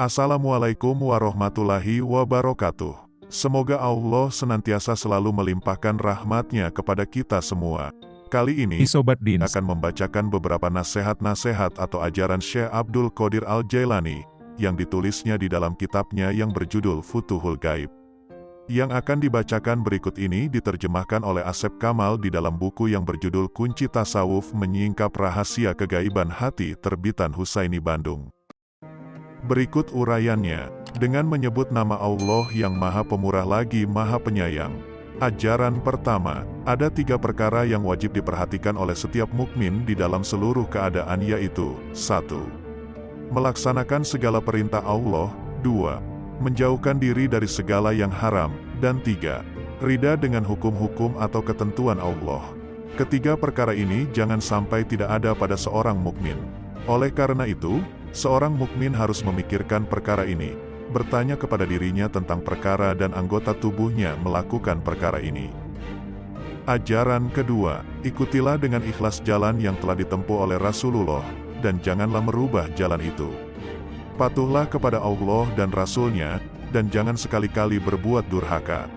Assalamualaikum warahmatullahi wabarakatuh. Semoga Allah senantiasa selalu melimpahkan rahmat-Nya kepada kita semua. Kali ini, Sobat Dins, akan membacakan beberapa nasihat-nasihat atau ajaran Syekh Abdul Qadir Al-Jailani, yang ditulisnya di dalam kitabnya yang berjudul Futuhul Gaib. Yang akan dibacakan berikut ini diterjemahkan oleh Asep Kamal di dalam buku yang berjudul Kunci Tasawuf Menyingkap Rahasia Kegaiban Hati terbitan Husaini Bandung. Berikut uraiannya, dengan menyebut nama Allah yang Maha Pemurah lagi Maha Penyayang. Ajaran pertama, ada 3 perkara yang wajib diperhatikan oleh setiap mukmin di dalam seluruh keadaan, yaitu 1. Melaksanakan segala perintah Allah. 2. Menjauhkan diri dari segala yang haram. Dan 3. Ridha dengan hukum-hukum atau ketentuan Allah. Ketiga perkara ini jangan sampai tidak ada pada seorang mukmin. Oleh karena itu, seorang mukmin harus memikirkan perkara ini, bertanya kepada dirinya tentang perkara dan anggota tubuhnya melakukan perkara ini. Ajaran kedua, ikutilah dengan ikhlas jalan yang telah ditempuh oleh Rasulullah, dan janganlah merubah jalan itu. Patuhlah kepada Allah dan Rasul-Nya, dan jangan sekali-kali berbuat durhaka.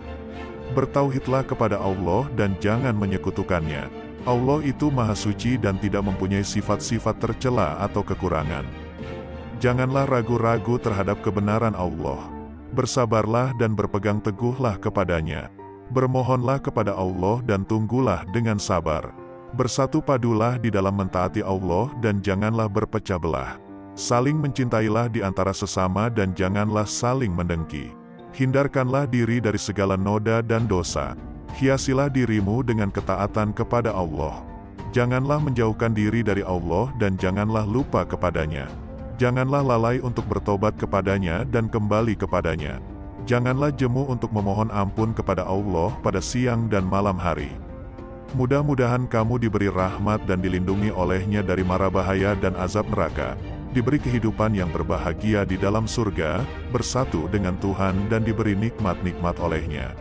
Bertauhidlah kepada Allah dan jangan menyekutukannya. Allah itu Maha Suci dan tidak mempunyai sifat-sifat tercela atau kekurangan. Janganlah ragu-ragu terhadap kebenaran Allah. Bersabarlah dan berpegang teguhlah kepadanya. Bermohonlah kepada Allah dan tunggulah dengan sabar. Bersatu padulah di dalam mentaati Allah dan janganlah berpecah belah. Saling mencintailah di antara sesama dan janganlah saling mendengki. Hindarkanlah diri dari segala noda dan dosa. Hiasilah dirimu dengan ketaatan kepada Allah. Janganlah menjauhkan diri dari Allah dan janganlah lupa kepadanya. Janganlah lalai untuk bertobat kepadanya dan kembali kepadanya. Janganlah jemu untuk memohon ampun kepada Allah pada siang dan malam hari. Mudah-mudahan kamu diberi rahmat dan dilindungi olehnya dari mara bahaya dan azab neraka, diberi kehidupan yang berbahagia di dalam surga, bersatu dengan Tuhan dan diberi nikmat-nikmat olehnya.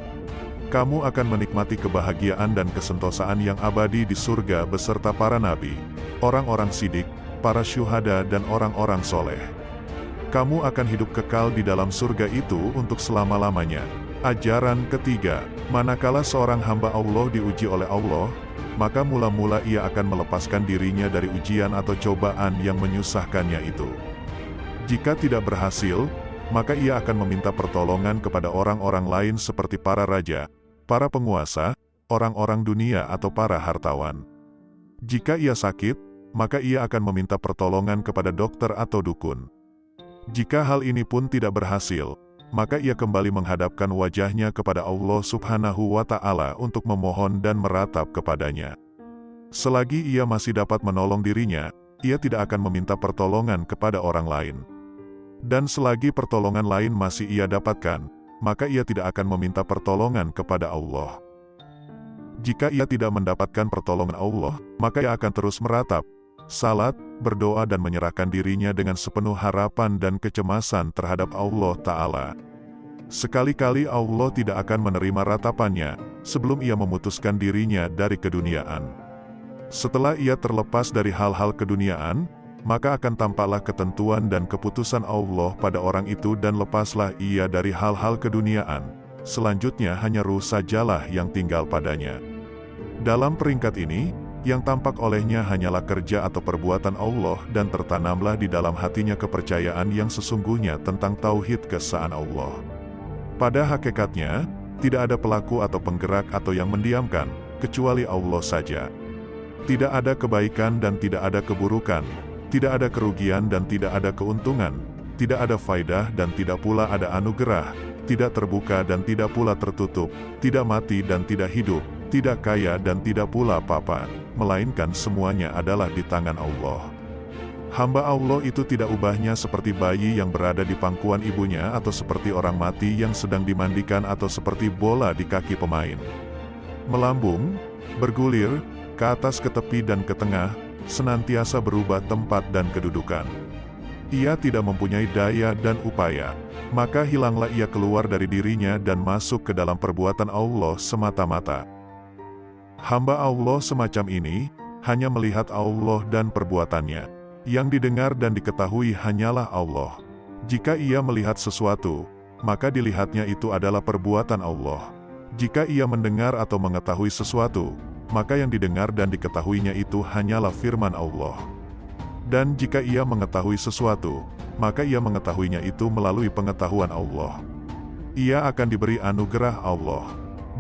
Kamu akan menikmati kebahagiaan dan kesentosaan yang abadi di surga beserta para nabi, orang-orang sidik, para syuhada dan orang-orang soleh. Kamu akan hidup kekal di dalam surga itu untuk selama-lamanya. Ajaran ketiga, manakala seorang hamba Allah diuji oleh Allah, maka mula-mula ia akan melepaskan dirinya dari ujian atau cobaan yang menyusahkannya itu. Jika tidak berhasil, maka ia akan meminta pertolongan kepada orang-orang lain seperti para raja, para penguasa, orang-orang dunia atau para hartawan. Jika ia sakit, maka ia akan meminta pertolongan kepada dokter atau dukun. Jika hal ini pun tidak berhasil, maka ia kembali menghadapkan wajahnya kepada Allah Subhanahu wa Ta'ala untuk memohon dan meratap kepadanya. Selagi ia masih dapat menolong dirinya, ia tidak akan meminta pertolongan kepada orang lain. Dan selagi pertolongan lain masih ia dapatkan, maka ia tidak akan meminta pertolongan kepada Allah. Jika ia tidak mendapatkan pertolongan Allah, maka ia akan terus meratap, salat, berdoa dan menyerahkan dirinya dengan sepenuh harapan dan kecemasan terhadap Allah Ta'ala. Sekali-kali Allah tidak akan menerima ratapannya, sebelum ia memutuskan dirinya dari keduniaan. Setelah ia terlepas dari hal-hal keduniaan, maka akan tampaklah ketentuan dan keputusan Allah pada orang itu dan lepaslah ia dari hal-hal keduniaan. Selanjutnya hanya ruh sajalah yang tinggal padanya. Dalam peringkat ini, yang tampak olehnya hanyalah kerja atau perbuatan Allah dan tertanamlah di dalam hatinya kepercayaan yang sesungguhnya tentang tauhid keesaan Allah. Pada hakikatnya, tidak ada pelaku atau penggerak atau yang mendiamkan, kecuali Allah saja. Tidak ada kebaikan dan tidak ada keburukan, tidak ada kerugian dan tidak ada keuntungan, tidak ada faidah dan tidak pula ada anugerah, tidak terbuka dan tidak pula tertutup, tidak mati dan tidak hidup, tidak kaya dan tidak pula papa, melainkan semuanya adalah di tangan Allah. Hamba Allah itu tidak ubahnya seperti bayi yang berada di pangkuan ibunya atau seperti orang mati yang sedang dimandikan atau seperti bola di kaki pemain. Melambung, bergulir, ke atas ke tepi dan ke tengah, senantiasa berubah tempat dan kedudukan. Ia tidak mempunyai daya dan upaya, maka hilanglah ia keluar dari dirinya dan masuk ke dalam perbuatan Allah semata-mata. Hamba Allah semacam ini, hanya melihat Allah dan perbuatannya. Yang didengar dan diketahui hanyalah Allah. Jika ia melihat sesuatu, maka dilihatnya itu adalah perbuatan Allah. Jika ia mendengar atau mengetahui sesuatu, maka yang didengar dan diketahuinya itu hanyalah firman Allah. Dan jika ia mengetahui sesuatu, maka ia mengetahuinya itu melalui pengetahuan Allah. Ia akan diberi anugerah Allah.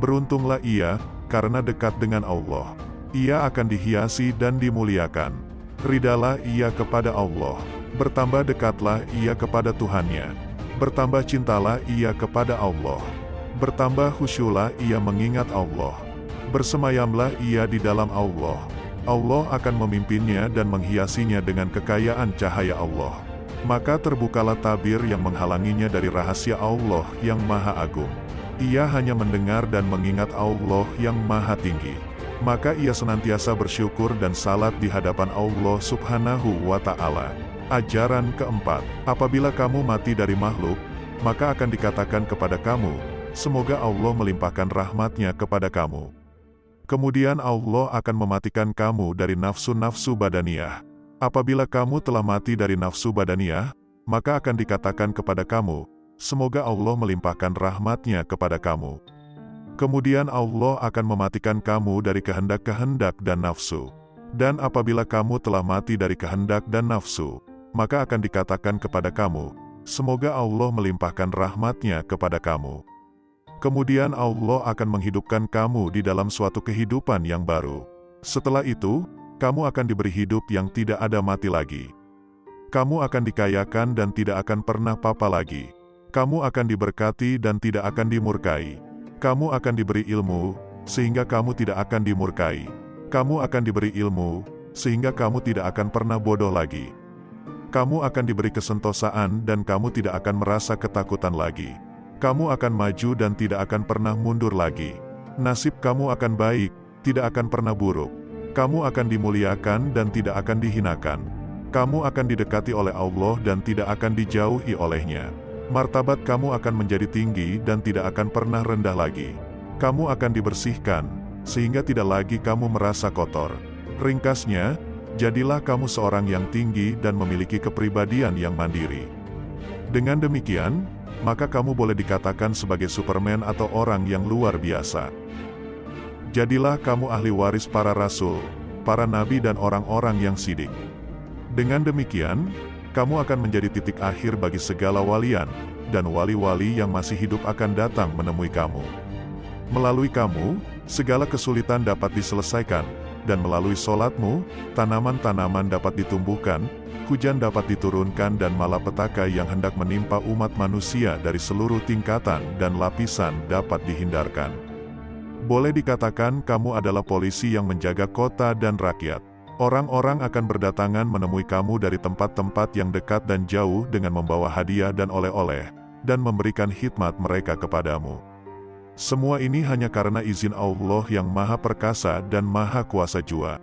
Beruntunglah ia, karena dekat dengan Allah. Ia akan dihiasi dan dimuliakan. Ridalah ia kepada Allah. Bertambah dekatlah ia kepada Tuhannya. Bertambah cintalah ia kepada Allah. Bertambah khusyuklah ia mengingat Allah. Bersemayamlah ia di dalam Allah. Allah akan memimpinnya dan menghiasinya dengan kekayaan cahaya Allah. Maka terbukalah tabir yang menghalanginya dari rahasia Allah yang Maha Agung. Ia hanya mendengar dan mengingat Allah yang Maha Tinggi. Maka ia senantiasa bersyukur dan salat di hadapan Allah Subhanahu wa Ta'ala. Ajaran keempat, apabila kamu mati dari makhluk, maka akan dikatakan kepada kamu, semoga Allah melimpahkan rahmatnya kepada kamu. Kemudian Allah akan mematikan kamu dari nafsu-nafsu badaniyah. Apabila kamu telah mati dari nafsu badaniyah, maka akan dikatakan kepada kamu, semoga Allah melimpahkan rahmatnya kepada kamu. Kemudian Allah akan mematikan kamu dari kehendak-kehendak dan nafsu. Dan apabila kamu telah mati dari kehendak dan nafsu, maka akan dikatakan kepada kamu, semoga Allah melimpahkan rahmatnya kepada kamu. Kemudian Allah akan menghidupkan kamu di dalam suatu kehidupan yang baru. Setelah itu, kamu akan diberi hidup yang tidak ada mati lagi. Kamu akan dikayakan dan tidak akan pernah papa lagi. Kamu akan diberkati dan tidak akan dimurkai. Kamu akan diberi ilmu, sehingga kamu tidak akan dimurkai. Kamu akan diberi ilmu, sehingga kamu tidak akan pernah bodoh lagi. Kamu akan diberi kesentosaan dan kamu tidak akan merasa ketakutan lagi. Kamu akan maju dan tidak akan pernah mundur lagi. Nasib kamu akan baik, tidak akan pernah buruk. Kamu akan dimuliakan dan tidak akan dihinakan. Kamu akan didekati oleh Allah dan tidak akan dijauhi olehnya. Martabat kamu akan menjadi tinggi dan tidak akan pernah rendah lagi. Kamu akan dibersihkan, sehingga tidak lagi kamu merasa kotor. Ringkasnya, jadilah kamu seorang yang tinggi dan memiliki kepribadian yang mandiri. Dengan demikian, maka kamu boleh dikatakan sebagai Superman atau orang yang luar biasa. Jadilah kamu ahli waris para rasul, para nabi dan orang-orang yang sidik. Dengan demikian, kamu akan menjadi titik akhir bagi segala walian, dan wali-wali yang masih hidup akan datang menemui kamu. Melalui kamu, segala kesulitan dapat diselesaikan, dan melalui solatmu, tanaman-tanaman dapat ditumbuhkan, hujan dapat diturunkan dan malapetaka yang hendak menimpa umat manusia dari seluruh tingkatan dan lapisan dapat dihindarkan. Boleh dikatakan kamu adalah polisi yang menjaga kota dan rakyat. Orang-orang akan berdatangan menemui kamu dari tempat-tempat yang dekat dan jauh dengan membawa hadiah dan oleh-oleh, dan memberikan khidmat mereka kepadamu. Semua ini hanya karena izin Allah yang Maha Perkasa dan Maha Kuasa jua.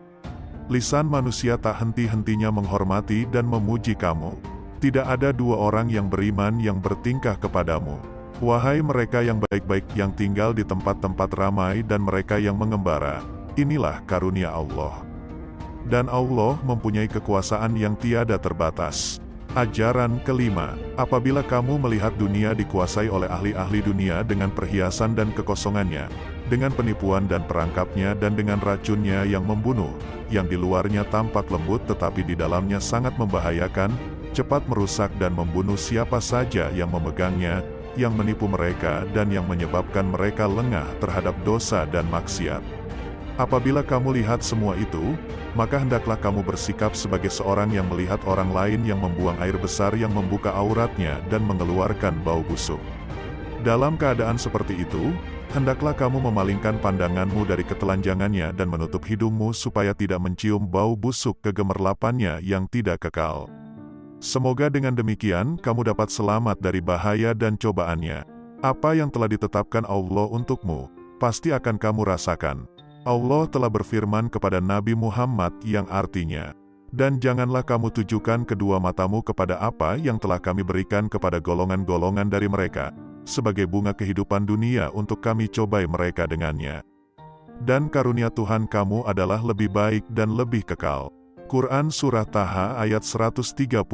Lisan manusia tak henti-hentinya menghormati dan memuji kamu. Tidak ada dua orang yang beriman yang bertingkah kepadamu. Wahai mereka yang baik-baik yang tinggal di tempat-tempat ramai dan mereka yang mengembara, inilah karunia Allah. Dan Allah mempunyai kekuasaan yang tiada terbatas. Ajaran kelima, apabila kamu melihat dunia dikuasai oleh ahli-ahli dunia dengan perhiasan dan kekosongannya, dengan penipuan dan perangkapnya dan dengan racunnya yang membunuh, yang di luarnya tampak lembut tetapi di dalamnya sangat membahayakan, cepat merusak dan membunuh siapa saja yang memegangnya, yang menipu mereka dan yang menyebabkan mereka lengah terhadap dosa dan maksiat. Apabila kamu lihat semua itu, maka hendaklah kamu bersikap sebagai seorang yang melihat orang lain yang membuang air besar yang membuka auratnya dan mengeluarkan bau busuk. Dalam keadaan seperti itu, hendaklah kamu memalingkan pandanganmu dari ketelanjangannya dan menutup hidungmu supaya tidak mencium bau busuk kegemerlapannya yang tidak kekal. Semoga dengan demikian kamu dapat selamat dari bahaya dan cobaannya. Apa yang telah ditetapkan Allah untukmu, pasti akan kamu rasakan. Allah telah berfirman kepada Nabi Muhammad yang artinya, dan janganlah kamu tujukan kedua matamu kepada apa yang telah kami berikan kepada golongan-golongan dari mereka, sebagai bunga kehidupan dunia untuk kami cobai mereka dengannya. Dan karunia Tuhan kamu adalah lebih baik dan lebih kekal. Quran Surah Taha ayat 131.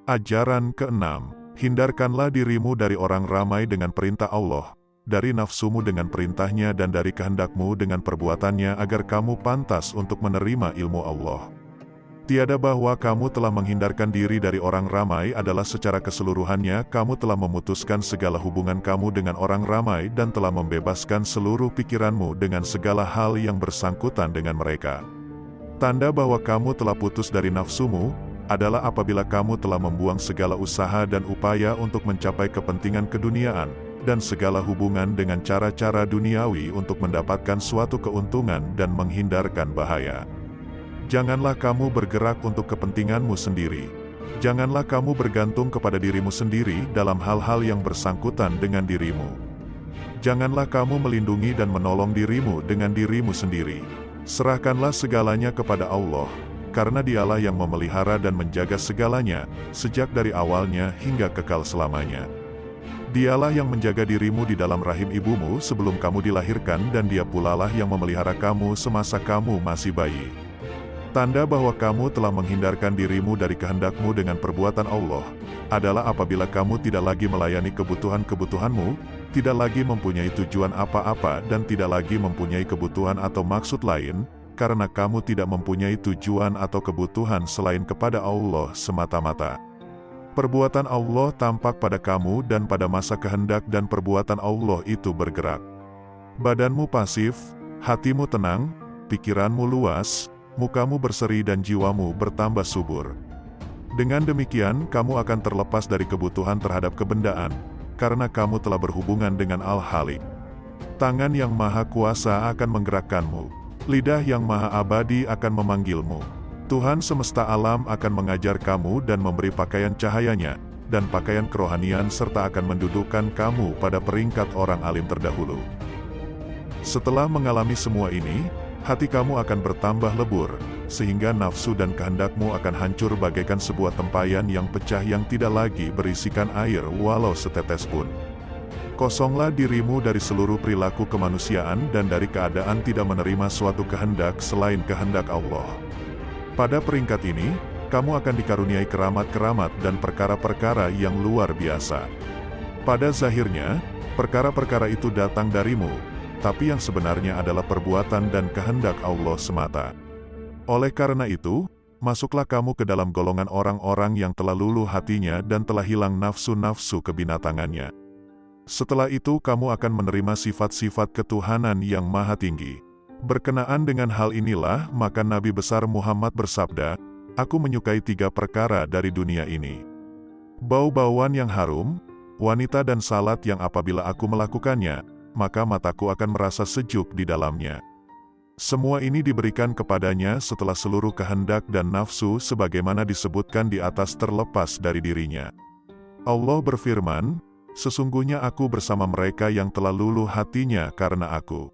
Ajaran keenam, hindarkanlah dirimu dari orang ramai dengan perintah Allah, dari nafsumu dengan perintahnya dan dari kehendakmu dengan perbuatannya agar kamu pantas untuk menerima ilmu Allah. Tiada bahwa kamu telah menghindarkan diri dari orang ramai adalah secara keseluruhannya kamu telah memutuskan segala hubungan kamu dengan orang ramai dan telah membebaskan seluruh pikiranmu dengan segala hal yang bersangkutan dengan mereka. Tanda bahwa kamu telah putus dari nafsumu adalah apabila kamu telah membuang segala usaha dan upaya untuk mencapai kepentingan keduniaan dan segala hubungan dengan cara-cara duniawi untuk mendapatkan suatu keuntungan dan menghindarkan bahaya. Janganlah kamu bergerak untuk kepentinganmu sendiri. Janganlah kamu bergantung kepada dirimu sendiri dalam hal-hal yang bersangkutan dengan dirimu. Janganlah kamu melindungi dan menolong dirimu dengan dirimu sendiri. Serahkanlah segalanya kepada Allah, karena Dialah yang memelihara dan menjaga segalanya, sejak dari awalnya hingga kekal selamanya. Dialah yang menjaga dirimu di dalam rahim ibumu sebelum kamu dilahirkan dan Dia pulalah yang memelihara kamu semasa kamu masih bayi. Tanda bahwa kamu telah menghindarkan dirimu dari kehendakmu dengan perbuatan Allah, adalah apabila kamu tidak lagi melayani kebutuhan-kebutuhanmu, tidak lagi mempunyai tujuan apa-apa dan tidak lagi mempunyai kebutuhan atau maksud lain, karena kamu tidak mempunyai tujuan atau kebutuhan selain kepada Allah semata-mata. Perbuatan Allah tampak pada kamu dan pada masa kehendak dan perbuatan Allah itu bergerak. Badanmu pasif, hatimu tenang, pikiranmu luas, mukamu berseri dan jiwamu bertambah subur. Dengan demikian kamu akan terlepas dari kebutuhan terhadap kebendaan, karena kamu telah berhubungan dengan Al-Halik. Tangan yang maha kuasa akan menggerakkanmu, lidah yang maha abadi akan memanggilmu. Tuhan semesta alam akan mengajar kamu dan memberi pakaian cahayanya, dan pakaian kerohanian serta akan mendudukkan kamu pada peringkat orang alim terdahulu. Setelah mengalami semua ini, hati kamu akan bertambah lebur, sehingga nafsu dan kehendakmu akan hancur bagaikan sebuah tempayan yang pecah yang tidak lagi berisikan air walau setetes pun. Kosonglah dirimu dari seluruh perilaku kemanusiaan dan dari keadaan tidak menerima suatu kehendak selain kehendak Allah. Pada peringkat ini, kamu akan dikaruniai keramat-keramat dan perkara-perkara yang luar biasa. Pada zahirnya, perkara-perkara itu datang darimu, tapi yang sebenarnya adalah perbuatan dan kehendak Allah semata. Oleh karena itu, masuklah kamu ke dalam golongan orang-orang yang telah luluh hatinya dan telah hilang nafsu-nafsu kebinatangannya. Setelah itu kamu akan menerima sifat-sifat ketuhanan yang maha tinggi. Berkenaan dengan hal inilah, maka Nabi besar Muhammad bersabda, "Aku menyukai 3 perkara dari dunia ini. Bau-bauan yang harum, wanita dan salat yang apabila aku melakukannya, maka mataku akan merasa sejuk di dalamnya." Semua ini diberikan kepadanya setelah seluruh kehendak dan nafsu sebagaimana disebutkan di atas terlepas dari dirinya. Allah berfirman, "Sesungguhnya aku bersama mereka yang telah luluh hatinya karena aku."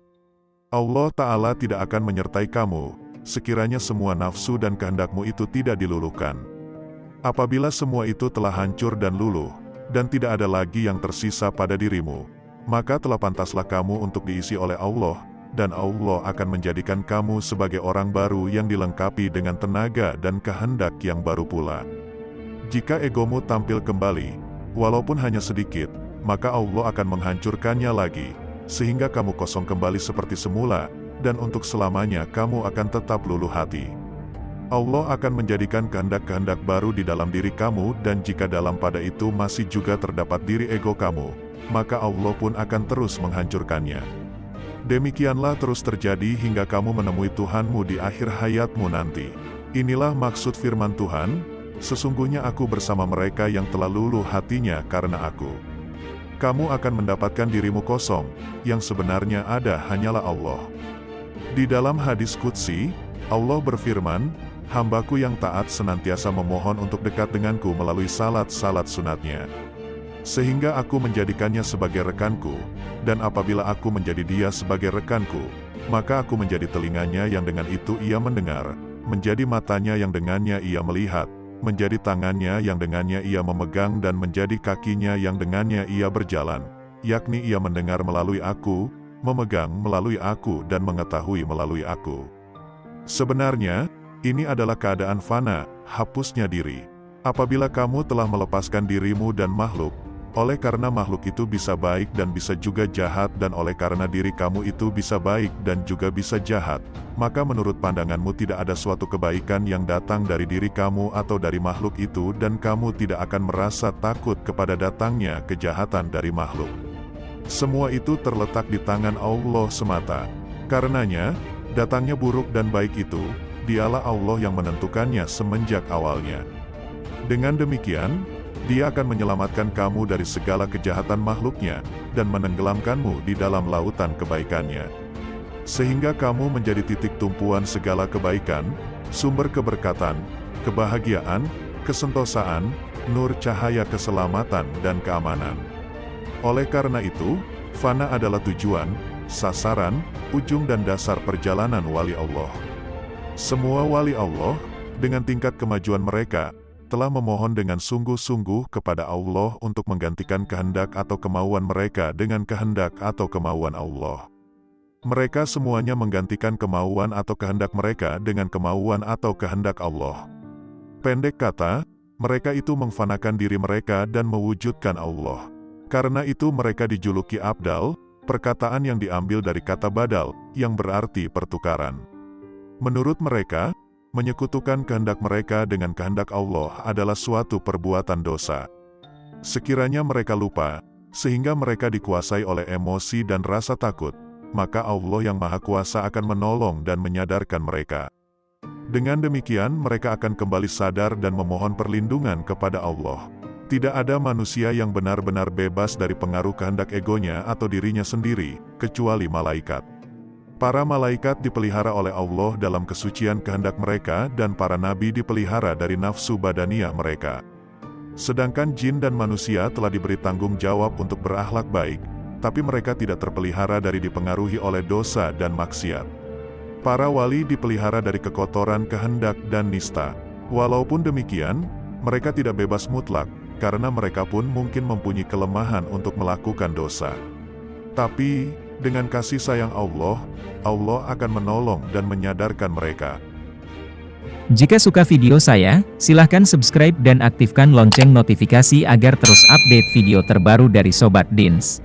Allah Ta'ala tidak akan menyertai kamu, sekiranya semua nafsu dan kehendakmu itu tidak diluluhkan. Apabila semua itu telah hancur dan luluh, dan tidak ada lagi yang tersisa pada dirimu, maka telah pantaslah kamu untuk diisi oleh Allah, dan Allah akan menjadikan kamu sebagai orang baru yang dilengkapi dengan tenaga dan kehendak yang baru pula. Jika egomu tampil kembali, walaupun hanya sedikit, maka Allah akan menghancurkannya lagi, sehingga kamu kosong kembali seperti semula, dan untuk selamanya kamu akan tetap luluh hati. Allah akan menjadikan kehendak-kehendak baru di dalam diri kamu dan jika dalam pada itu masih juga terdapat diri ego kamu, maka Allah pun akan terus menghancurkannya. Demikianlah terus terjadi hingga kamu menemui Tuhanmu di akhir hayatmu nanti. Inilah maksud firman Tuhan, "Sesungguhnya aku bersama mereka yang telah luluh hatinya karena aku." Kamu akan mendapatkan dirimu kosong, yang sebenarnya ada hanyalah Allah. Di dalam hadis qudsi, Allah berfirman, "Hambaku yang taat senantiasa memohon untuk dekat denganku melalui salat-salat sunatnya. Sehingga aku menjadikannya sebagai rekanku, dan apabila aku menjadi dia sebagai rekanku, maka aku menjadi telinganya yang dengan itu ia mendengar, menjadi matanya yang dengannya ia melihat, menjadi tangannya yang dengannya ia memegang dan menjadi kakinya yang dengannya ia berjalan, yakni ia mendengar melalui aku, memegang melalui aku dan mengetahui melalui aku." Sebenarnya, ini adalah keadaan fana, hapusnya diri. Apabila kamu telah melepaskan dirimu dan makhluk, oleh karena makhluk itu bisa baik dan bisa juga jahat dan oleh karena diri kamu itu bisa baik dan juga bisa jahat, maka menurut pandanganmu tidak ada suatu kebaikan yang datang dari diri kamu atau dari makhluk itu dan kamu tidak akan merasa takut kepada datangnya kejahatan dari makhluk. Semua itu terletak di tangan Allah semata. Karenanya, datangnya buruk dan baik itu, dialah Allah yang menentukannya semenjak awalnya. Dengan demikian, Dia akan menyelamatkan kamu dari segala kejahatan makhluknya, dan menenggelamkanmu di dalam lautan kebaikannya. Sehingga kamu menjadi titik tumpuan segala kebaikan, sumber keberkatan, kebahagiaan, kesentosaan, nur cahaya keselamatan dan keamanan. Oleh karena itu, fana adalah tujuan, sasaran, ujung dan dasar perjalanan wali Allah. Semua wali Allah, dengan tingkat kemajuan mereka, telah memohon dengan sungguh-sungguh kepada Allah untuk menggantikan kehendak atau kemauan mereka dengan kehendak atau kemauan Allah. Mereka semuanya menggantikan kemauan atau kehendak mereka dengan kemauan atau kehendak Allah. Pendek kata, mereka itu mengfanakan diri mereka dan mewujudkan Allah. Karena itu mereka dijuluki Abdal, perkataan yang diambil dari kata badal, yang berarti pertukaran. Menurut mereka, menyekutukan kehendak mereka dengan kehendak Allah adalah suatu perbuatan dosa. Sekiranya mereka lupa, sehingga mereka dikuasai oleh emosi dan rasa takut, maka Allah yang Maha Kuasa akan menolong dan menyadarkan mereka. Dengan demikian mereka akan kembali sadar dan memohon perlindungan kepada Allah. Tidak ada manusia yang benar-benar bebas dari pengaruh kehendak egonya atau dirinya sendiri, kecuali malaikat. Para malaikat dipelihara oleh Allah dalam kesucian kehendak mereka dan para nabi dipelihara dari nafsu badaniah mereka. Sedangkan jin dan manusia telah diberi tanggung jawab untuk berakhlak baik, tapi mereka tidak terpelihara dari dipengaruhi oleh dosa dan maksiat. Para wali dipelihara dari kekotoran kehendak dan nista. Walaupun demikian, mereka tidak bebas mutlak, karena mereka pun mungkin mempunyai kelemahan untuk melakukan dosa. Tapi, dengan kasih sayang Allah, Allah akan menolong dan menyadarkan mereka. Jika suka video saya, silahkan subscribe dan aktifkan lonceng notifikasi agar terus update video terbaru dari Sobat Dins.